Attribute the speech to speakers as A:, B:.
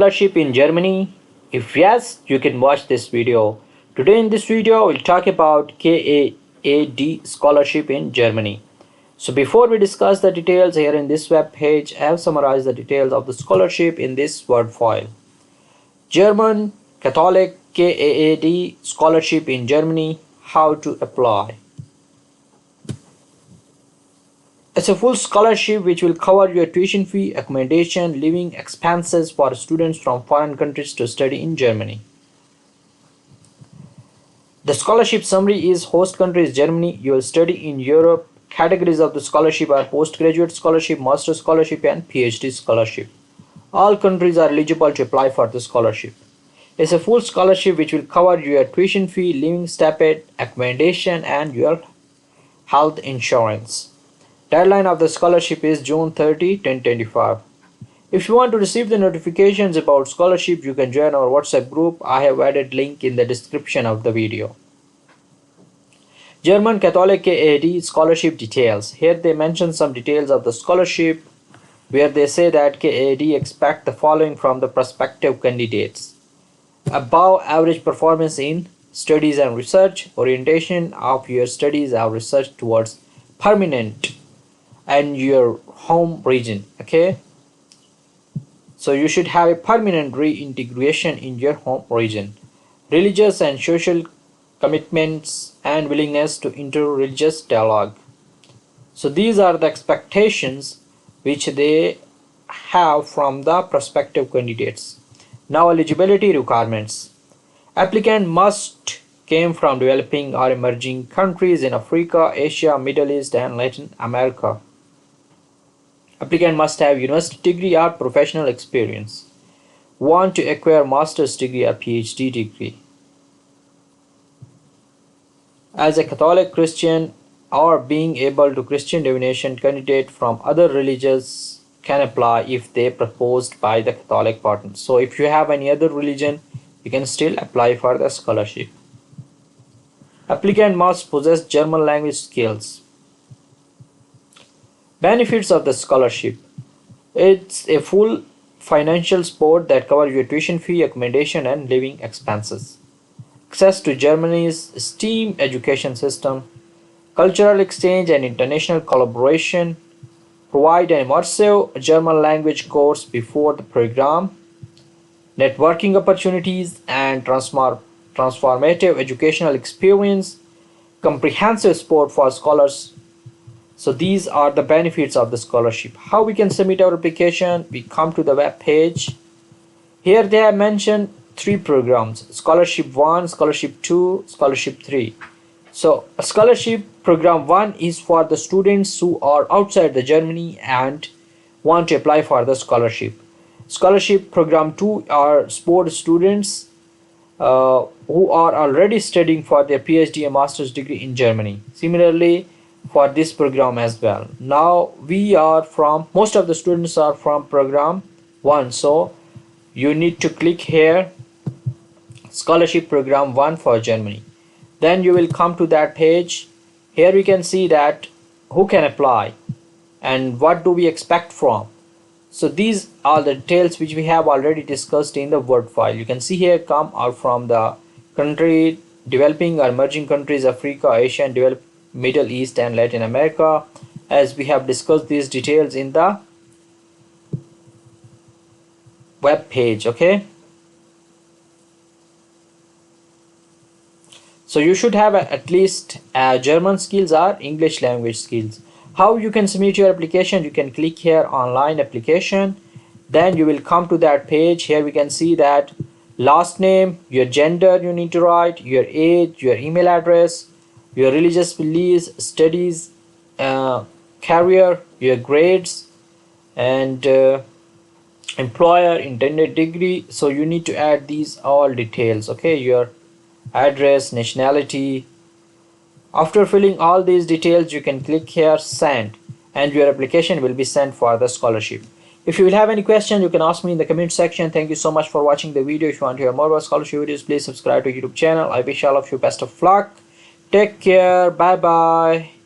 A: Scholarship in Germany? If yes, you can watch this video. Today in this video, we'll talk about KAAD Scholarship in Germany. So before we discuss the details here in this web page, I have summarized the details of the scholarship in this Word file. German Catholic KAAD Scholarship in Germany. How to apply? It's a full scholarship which will cover your tuition fee, accommodation, living expenses for students from foreign countries to study in Germany. The scholarship summary is host country is Germany. You will study in Europe. Categories of the scholarship are postgraduate scholarship, master scholarship and PhD scholarship. All countries are eligible to apply for the scholarship. It's a full scholarship which will cover your tuition fee, living stipend, accommodation and your health insurance. Deadline of the scholarship is June 30, 2025. If you want to receive the notifications about scholarship, you can join our WhatsApp group. I have added link in the description of the video. German Catholic KAAD scholarship details. Here they mention some details of the scholarship where they say that KAAD expect the following from the prospective candidates. Above average performance in studies and research, orientation of your studies or research towards permanent and your home region. Okay, so you should have a permanent reintegration in your home region. Religious and social commitments and willingness to inter-religious dialogue. So these are the expectations which they have from the prospective candidates. Now eligibility requirements. Applicant must came from developing or emerging countries in Africa, Asia, Middle East and Latin America. Applicant must have university degree or professional experience. Want to acquire master's degree or PhD degree. As a Catholic Christian or being able to Christian divination candidate from other religions can apply if they proposed by the Catholic partner. So if you have any other religion, you can still apply for the scholarship. Applicant must possess German language skills. Benefits of the scholarship. It's a full financial support that covers your tuition fee, accommodation and living expenses. Access to Germany's esteemed education system. Cultural exchange and international collaboration. Provide an immersive German language course before the program. Networking opportunities and transformative educational experience. Comprehensive support for scholars. So these are the benefits of the scholarship. How we can submit our application? We come to the web page. Here they have mentioned 3 programs: Scholarship 1, Scholarship 2, Scholarship 3. So Scholarship Program 1 is for the students who are outside the Germany and want to apply for the scholarship. Scholarship Program 2 are sport students who are already studying for their PhD and master's degree in Germany. Similarly, for this program as well. Now most of the students are from program 1, so you need to click here Scholarship Program 1 for Germany. Then you will come to that page. Here we can see that who can apply and what do we expect from. So these are the details which we have already discussed in the Word file. You can see here come out from the country, developing or emerging countries, Africa, Asia and developed Middle East and Latin America, as we have discussed these details in the web page. Okay, so you should have at least German skills or English language skills. How you can submit your application? You can click here online application, then you will come to that page. Here we can see that last name, your gender you need to write, your age, your email address, your religious beliefs, studies, career, your grades and employer, intended degree. So you need to add these all details. Okay, your address, nationality. After filling all these details, you can click here send and your application will be sent for the scholarship. If you will have any question, you can ask me in the comment section. Thank you so much for watching the video. If you want to hear more about scholarship videos, please subscribe to YouTube channel. I wish all of you best of luck. Take care. Bye bye.